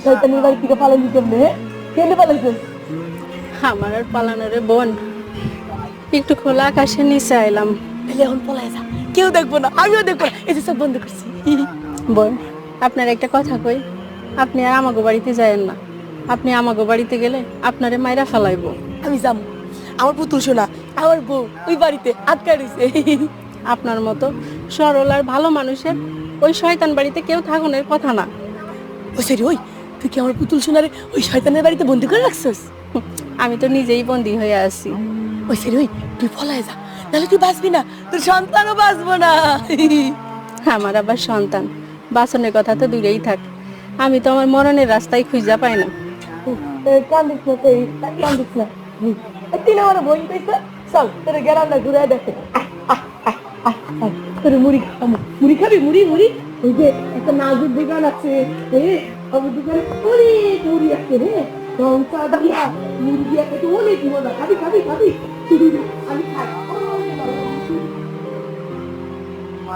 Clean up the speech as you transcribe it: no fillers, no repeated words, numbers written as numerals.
শয়তানের বাড়ি থেকে পালাইলি কেমনে? কেন পালাইছিস? আমার আর পালানোরে বোন, একটু খোলা আকাশের নিচে আইলাম। তাহলে এখন পলাই যা, কেউ দেখবো না, আমিও দেখবো না, এই যে সব বন্ধ করছি। বোন, আপনার একটা কথা কই, আপনি আর আমাগো বাড়িতে যায়েন না। আপনি আমাগো বাড়িতে গেলে আপনারে মাইরা ফেলাইবো। আমি যাবো, আমার পুতুল শোনা, আমার বউ ওই বাড়িতে আটকা রয়েছে। আপনার মতো সরল আর ভালো মানুষের ওই শয়তান বাড়িতে কেউ থাকুনের কথা না। ও সরি, ওই তুই কি আমার পুতুল সোনারে ওই শয়তানের বাড়িতে বন্দি করে রাখছিস? আমি তো নিজেই বন্দী হয়ে আছি। ওই সরি, ওই তুই পলায় যা, নাহলে তুই বাঁচবি না, তোর সন্তানও বাঁচবো না। আমার আবার সন্তান, বাসনের কথা তো দূরেই থাক, আমি তো আমার মরণের রাস্তায় খুঁজা পাই না। কান্দিস না, তুই কান্দিস না। তুই না আমার বোন পেয়েছে, চল তোর গেলাম না ঘুরে দেখে। তোর মুড়ি খাবো, মুড়ি খাবি? মুড়ি মুড়ি ওই যে একটা নাজুক দোকান আছে, আমার দোকানে অনেক মুড়ি আছে রে, লঙ্কা দিয়া মুড়ি দিয়া খেতে অনেক মজা। খাবি খাবি খাবি?